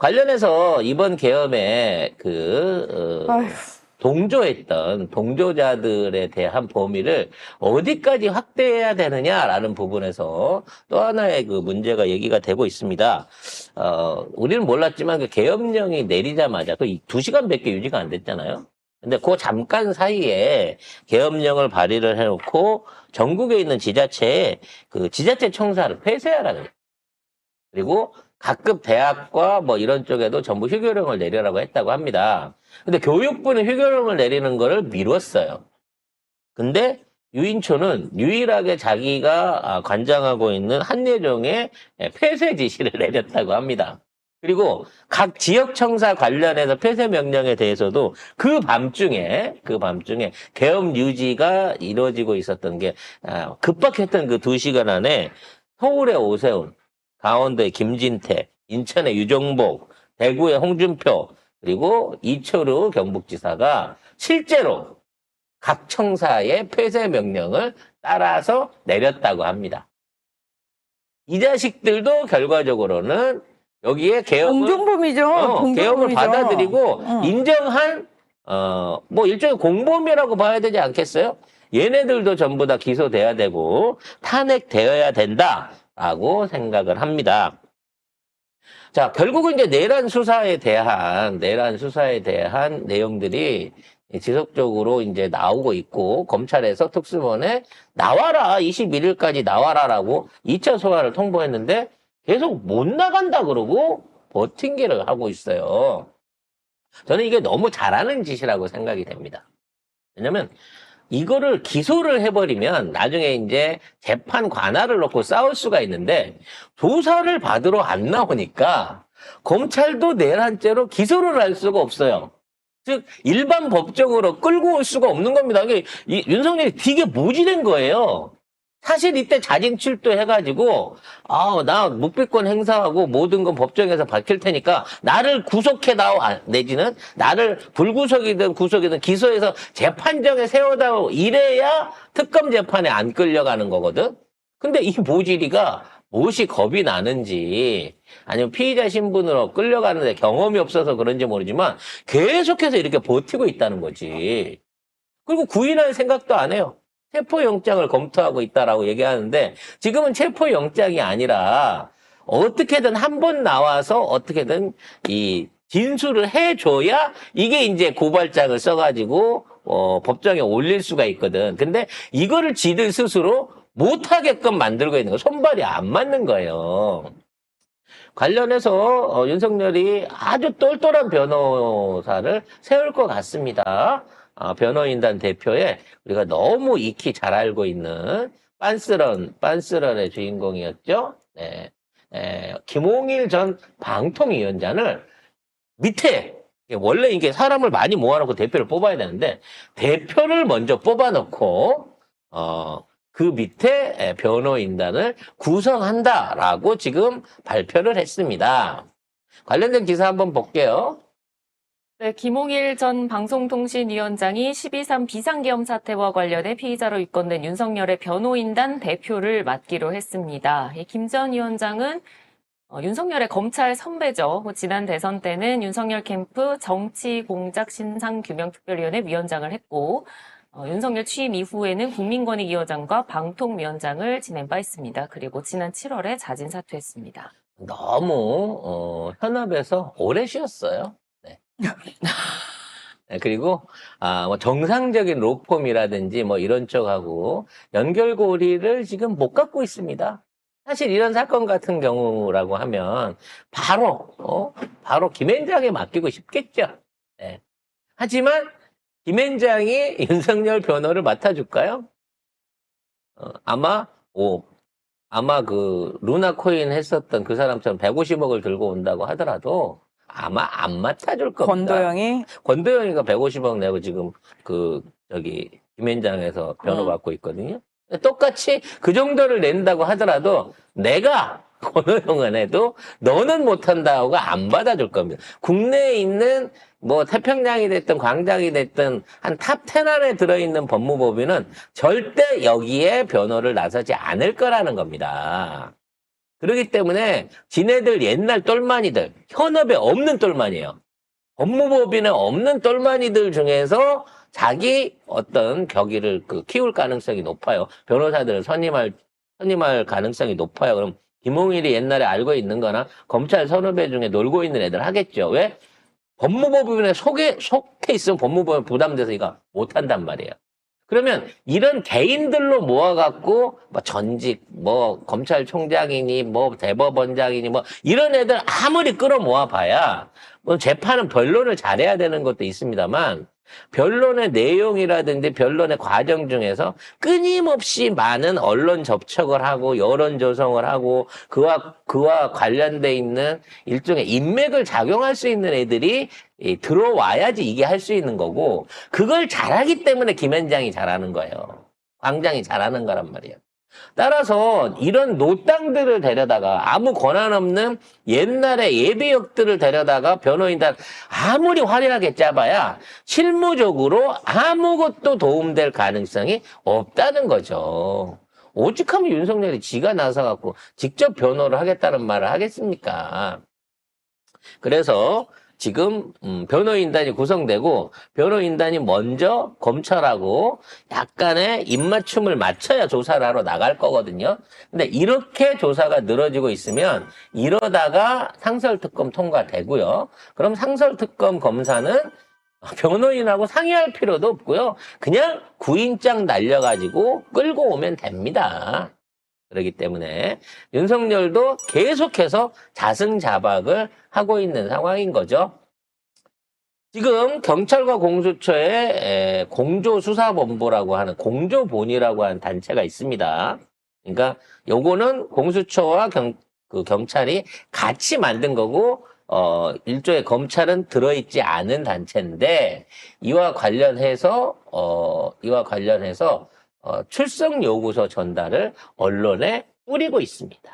관련해서 이번 계엄에 아휴. 동조했던 동조자들에 대한 범위를 어디까지 확대해야 되느냐라는 부분에서 또 하나의 그 문제가 얘기가 되고 있습니다. 우리는 몰랐지만 그 계엄령이 내리자마자 그 2시간밖에 유지가 안 됐잖아요. 근데 그 잠깐 사이에 계엄령을 발의를 해놓고 전국에 있는 지자체에 그 지자체 청사를 폐쇄하라는 거예요. 그리고 각급 대학과 뭐 이런 쪽에도 전부 휴교령을 내리라고 했다고 합니다. 근데 교육부는 휴교령을 내리는 거를 미뤘어요. 근데 유인초는 유일하게 자기가 관장하고 있는 한예종의 폐쇄 지시를 내렸다고 합니다. 그리고 각 지역청사 관련해서 폐쇄 명령에 대해서도 그 밤중에 계엄 유지가 이루어지고 있었던 게 급박했던 그 2시간 안에 서울의 오세훈, 강원도의 김진태, 인천의 유정복, 대구의 홍준표, 그리고 이철우 경북지사가 실제로 각 청사의 폐쇄 명령을 따라서 내렸다고 합니다. 이 자식들도 결과적으로는 여기에 계엄을 계엄을 받아들이고 인정한 뭐 일종의 공범이라고 봐야 되지 않겠어요? 얘네들도 전부 다 기소돼야 되고 탄핵되어야 된다라고 생각을 합니다. 자, 결국은 이제 내란 수사에 대한 내용들이 지속적으로 이제 나오고 있고, 검찰에서 특수본에 나와라, 21일까지 나와라라고 2차 소환을 통보했는데 계속 못 나간다 그러고 버팅기를 하고 있어요. 저는 이게 너무 잘하는 짓이라고 생각이 됩니다. 왜냐면 이거를 기소를 해버리면 나중에 이제 재판 관할을 놓고 싸울 수가 있는데 조사를 받으러 안 나오니까 검찰도 내란죄로 기소를 할 수가 없어요. 즉 일반 법정으로 끌고 올 수가 없는 겁니다. 윤석열이 되게 모질된 거예요. 사실 이때 자진 출두해가지고 나 묵비권 행사하고 모든 건 법정에서 밝힐 테니까 나를 구속해다오 내지는 나를 불구속이든 구속이든 기소해서 재판정에 세워다오 이래야 특검 재판에 안 끌려가는 거거든. 근데 이 모질이가 무엇이 겁이 나는지 아니면 피의자 신분으로 끌려가는데 경험이 없어서 그런지 모르지만 계속해서 이렇게 버티고 있다는 거지. 그리고 구인할 생각도 안 해요. 체포영장을 검토하고 있다라고 얘기하는데 지금은 체포영장이 아니라 어떻게든 한 번 나와서 어떻게든 이 진술을 해줘야 이게 이제 고발장을 써가지고 법정에 올릴 수가 있거든. 근데 이거를 지들 스스로 못하게끔 만들고 있는 거 손발이 안 맞는 거예요. 관련해서 윤석열이 아주 똘똘한 변호사를 세울 것 같습니다. 변호인단 대표에 우리가 너무 익히 잘 알고 있는 빤스런의 주인공이었죠. 네. 김홍일 전 방통위원장을 밑에 원래 이게 사람을 많이 모아놓고 대표를 뽑아야 되는데 대표를 먼저 뽑아놓고 그 밑에 변호인단을 구성한다라고 지금 발표를 했습니다. 관련된 기사 한번 볼게요. 네, 김홍일 전 방송통신위원장이 12.3 비상계엄 사태와 관련해 피의자로 입건된 윤석열의 변호인단 대표를 맡기로 했습니다. 김 전 위원장은 윤석열의 검찰 선배죠. 지난 대선 때는 윤석열 캠프 정치공작신상규명특별위원회 위원장을 했고 윤석열 취임 이후에는 국민권익위원장과 방통위원장을 지낸 바 있습니다. 그리고 지난 7월에 자진 사퇴했습니다. 너무 현업에서 오래 쉬었어요. 네. 네, 그리고 뭐 정상적인 로펌이라든지 뭐 이런 쪽하고 연결고리를 지금 못 갖고 있습니다. 사실 이런 사건 같은 경우라고 하면 바로 김앤장에 맡기고 싶겠죠. 네. 하지만 김앤장이 윤석열 변호를 맡아줄까요? 아마 그 루나코인 했었던 그 사람처럼 150억을 들고 온다고 하더라도 아마 안 맡아줄 겁니다. 권도영이가 150억 내고 지금 김앤장에서 변호 받고 있거든요. 똑같이 그 정도를 낸다고 하더라도 내가 권호영은 해도 너는 못한다고 안 받아줄 겁니다. 국내에 있는 뭐 태평양이 됐든 광장이 됐든 한 탑 10 안에 들어있는 법무법인은 절대 여기에 변호를 나서지 않을 거라는 겁니다. 그렇기 때문에 지네들 옛날 똘마니들, 현업에 없는 똘마니에요. 법무법인에 없는 똘마니들 중에서 자기 어떤 격의를 키울 가능성이 높아요. 변호사들을 선임할 가능성이 높아요. 그럼 김홍일이 옛날에 알고 있는 거나 검찰 선후배 중에 놀고 있는 애들 하겠죠. 왜? 법무법인에 속해 있으면 법무법인 부담돼서 이거 못한단 말이에요. 그러면 이런 개인들로 모아갖고 뭐 전직 뭐 검찰총장이니 뭐 대법원장이니 뭐 이런 애들 아무리 끌어모아 봐야 뭐 재판은 변론을 잘해야 되는 것도 있습니다만 변론의 내용이라든지 변론의 과정 중에서 끊임없이 많은 언론 접촉을 하고 여론 조성을 하고 그와 관련돼 있는 일종의 인맥을 작용할 수 있는 애들이 들어와야지 이게 할 수 있는 거고 그걸 잘하기 때문에 김현장이 잘하는 거예요. 광장이 잘하는 거란 말이에요. 따라서 이런 노땅들을 데려다가 아무 권한 없는 옛날의 예비역들을 데려다가 변호인단 아무리 화려하게 짜봐야 실무적으로 아무것도 도움될 가능성이 없다는 거죠. 오죽하면 윤석열이 지가 나서갖고 직접 변호를 하겠다는 말을 하겠습니까? 그래서 지금 변호인단이 구성되고 변호인단이 먼저 검찰하고 약간의 입맞춤을 맞춰야 조사를 하러 나갈 거거든요. 근데 이렇게 조사가 늘어지고 있으면 이러다가 상설특검 통과되고요. 그럼 상설특검 검사는 변호인하고 상의할 필요도 없고요. 그냥 구인장 날려가지고 끌고 오면 됩니다. 그렇기 때문에 윤석열도 계속해서 자승자박을 하고 있는 상황인 거죠. 지금 경찰과 공수처에 공조수사본부라고 하는 공조본이라고 하는 단체가 있습니다. 그러니까 요거는 공수처와 경찰이 같이 만든 거고 일종의 검찰은 들어있지 않은 단체인데 이와 관련해서 출석 요구서 전달을 언론에 뿌리고 있습니다.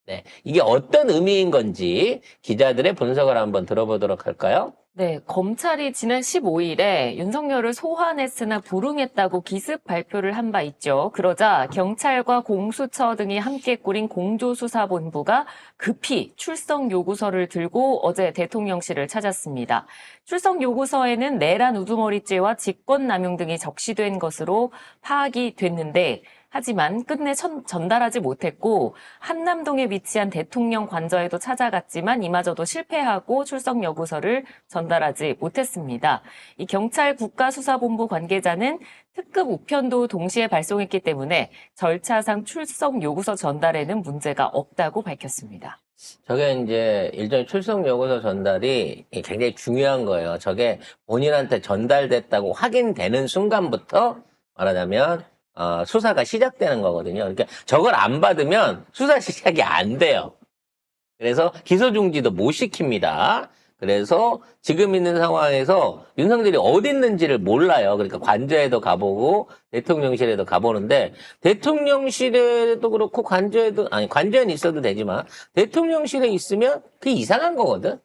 네, 이게 어떤 의미인 건지 기자들의 분석을 한번 들어보도록 할까요? 네, 검찰이 지난 15일에 윤석열을 소환했으나 불응했다고 기습 발표를 한 바 있죠. 그러자 경찰과 공수처 등이 함께 꾸린 공조수사본부가 급히 출석 요구서를 들고 어제 대통령실을 찾았습니다. 출석 요구서에는 내란 우두머리죄와 직권남용 등이 적시된 것으로 파악이 됐는데 하지만 끝내 전달하지 못했고 한남동에 위치한 대통령 관저에도 찾아갔지만 이마저도 실패하고 출석 요구서를 전달하지 못했습니다. 이 경찰 국가수사본부 관계자는 특급 우편도 동시에 발송했기 때문에 절차상 출석 요구서 전달에는 문제가 없다고 밝혔습니다. 저게 이제 일종의 출석 요구서 전달이 굉장히 중요한 거예요. 저게 본인한테 전달됐다고 확인되는 순간부터 말하자면 수사가 시작되는 거거든요. 그러니까 저걸 안 받으면 수사 시작이 안 돼요. 그래서 기소중지도 못 시킵니다. 그래서 지금 있는 상황에서 윤석열이 어디 있는지를 몰라요. 그러니까 관저에도 가보고 대통령실에도 가보는데 대통령실에도 그렇고 관저에는 있어도 되지만 대통령실에 있으면 그게 이상한 거거든.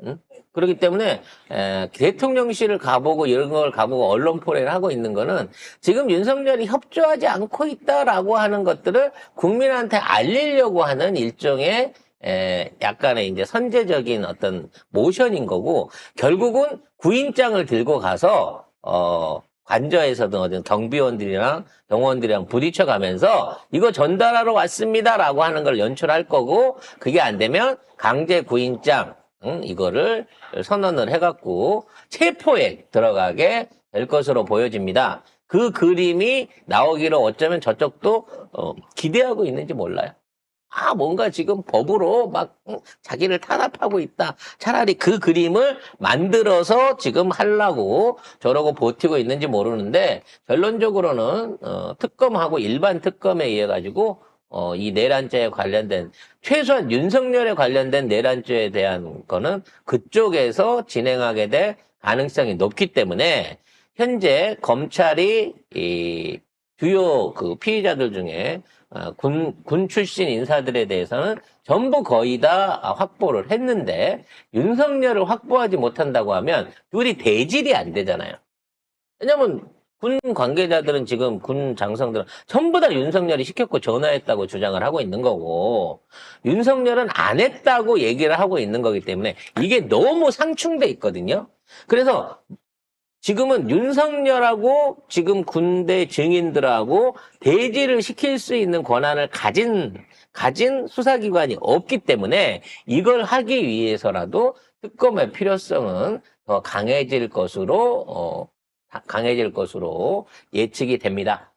응? 그렇기 때문에 대통령실을 가보고 이런 걸 가보고 언론 포례를 하고 있는 거는 지금 윤석열이 협조하지 않고 있다라고 하는 것들을 국민한테 알리려고 하는 일종의 약간의 이제 선제적인 어떤 모션인 거고 결국은 구인장을 들고 가서 관저에서든 어떤 경비원들이랑 경호원들이랑 부딪혀 가면서 이거 전달하러 왔습니다라고 하는 걸 연출할 거고 그게 안 되면 강제 구인장 이거를 선언을 해갖고 체포에 들어가게 될 것으로 보여집니다. 그 그림이 나오기를 어쩌면 저쪽도 기대하고 있는지 몰라요. 뭔가 지금 법으로 막 자기를 탄압하고 있다. 차라리 그 그림을 만들어서 지금 하려고 저러고 버티고 있는지 모르는데 결론적으로는 특검하고 일반 특검에 의해 가지고 이 내란죄에 관련된 최소한 윤석열에 관련된 내란죄에 대한 거는 그쪽에서 진행하게 될 가능성이 높기 때문에 현재 검찰이 이 주요 피의자들 중에 군 출신 인사들에 대해서는 전부 거의 다 확보를 했는데 윤석열을 확보하지 못한다고 하면 둘이 대질이 안 되잖아요. 왜냐면 군 관계자들은 지금 군 장성들은 전부 다 윤석열이 시켰고 전화했다고 주장을 하고 있는 거고 윤석열은 안 했다고 얘기를 하고 있는 거기 때문에 이게 너무 상충돼 있거든요. 그래서 지금은 윤석열하고 지금 군대 증인들하고 대지를 시킬 수 있는 권한을 가진 수사기관이 없기 때문에 이걸 하기 위해서라도 특검의 필요성은 더 강해질 것으로 예측이 됩니다.